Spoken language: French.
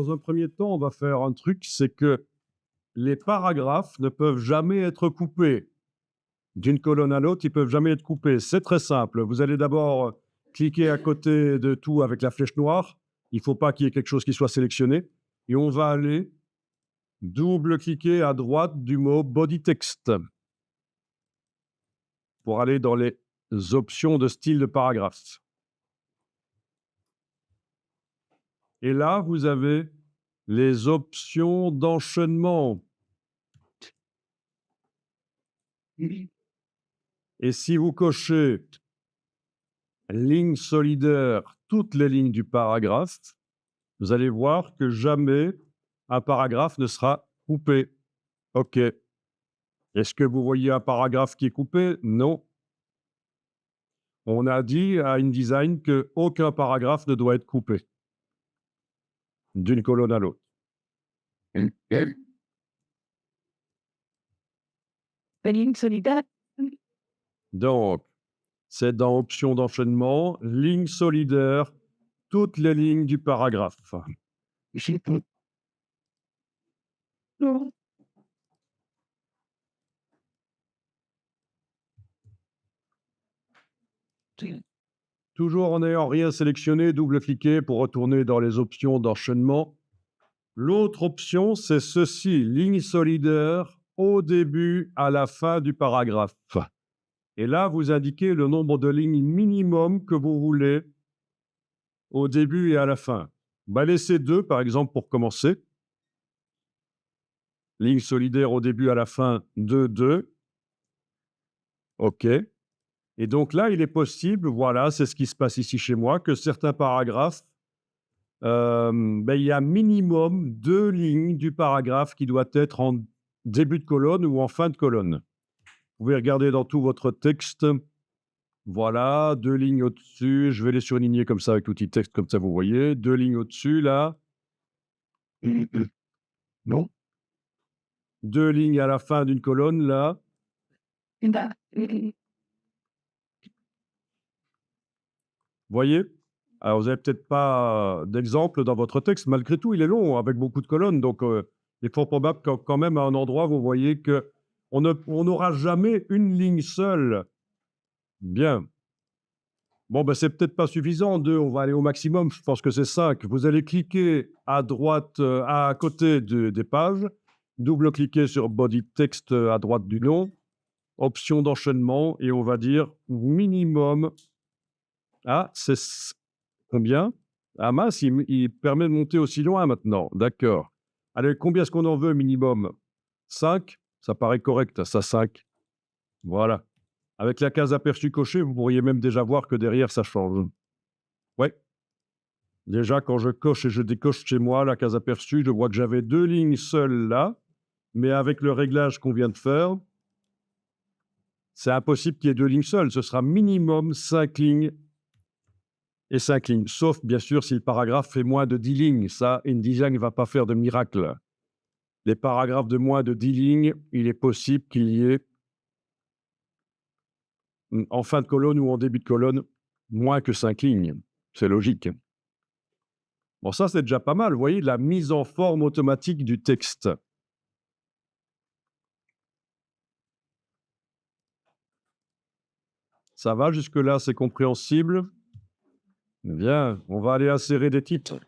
dans un premier temps, on va faire un truc, c'est que les paragraphes ne peuvent jamais être coupés. D'une colonne à l'autre, ils peuvent jamais être coupés. C'est très simple. Vous allez d'abord cliquer à côté de tout avec la flèche noire. Il ne faut pas qu'il y ait quelque chose qui soit sélectionné. Et on va aller double-cliquer à droite du mot Body Text pour aller dans les options de style de paragraphe. Et là, vous avez les options d'enchaînement. Et si vous cochez ligne solidaire, toutes les lignes du paragraphe, vous allez voir que jamais un paragraphe ne sera coupé. OK. Est-ce que vous voyez un paragraphe qui est coupé? Non. On a dit à InDesign qu'aucun paragraphe ne doit être coupé d'une colonne à l'autre. Ligne solidaire. Donc, c'est dans Options d'enchaînement, ligne solidaire, toutes les lignes du paragraphe. Non. Toujours en n'ayant rien sélectionné, double-cliquez pour retourner dans les options d'enchaînement. L'autre option, c'est ceci, ligne solidaire au début, à la fin du paragraphe. Et là, vous indiquez le nombre de lignes minimum que vous voulez au début et à la fin. Laissez 2, par exemple, pour commencer. Ligne solidaire au début, à la fin, 2, 2. OK. Et donc là, il est possible, voilà, c'est ce qui se passe ici chez moi, que certains paragraphes, il y a minimum 2 lignes du paragraphe qui doit être en début de colonne ou en fin de colonne. Vous pouvez regarder dans tout votre texte. Voilà, 2 lignes au-dessus. Je vais les surligner comme ça avec l'outil texte, comme ça vous voyez. 2 lignes au-dessus, là. Non. 2 lignes à la fin d'une colonne, là. Voyez? Alors, vous n'avez peut-être pas d'exemple dans votre texte. Malgré tout, il est long, avec beaucoup de colonnes. Donc, il est fort probable que quand même, à un endroit, vous voyez qu'on n'aura jamais une ligne seule. Bien. Bon, c'est peut-être pas suffisant, 2, on va aller au maximum, je pense que c'est 5. Vous allez cliquer à droite, à côté des pages, double-cliquer sur Body Text à droite du nom, option d'enchaînement, et on va dire minimum. Ah, c'est combien? Ah mince, il permet de monter aussi loin maintenant, d'accord. Allez, combien est-ce qu'on en veut minimum? 5? Ça paraît correct, ça 5. Voilà. Avec la case aperçu cochée, vous pourriez même déjà voir que derrière, ça change. Ouais. Déjà, quand je coche et je décoche chez moi la case aperçue, je vois que j'avais 2 lignes seules là, mais avec le réglage qu'on vient de faire, c'est impossible qu'il y ait 2 lignes seules. Ce sera minimum 5 lignes et 5 lignes. Sauf, bien sûr, si le paragraphe fait moins de 10 lignes. Ça, InDesign ne va pas faire de miracle. Les paragraphes de moins de 10 lignes, il est possible qu'il y ait, en fin de colonne ou en début de colonne, moins que 5 lignes. C'est logique. Bon, ça, c'est déjà pas mal. Vous voyez, la mise en forme automatique du texte. Ça va jusque-là, c'est compréhensible? Bien, on va aller insérer des titres.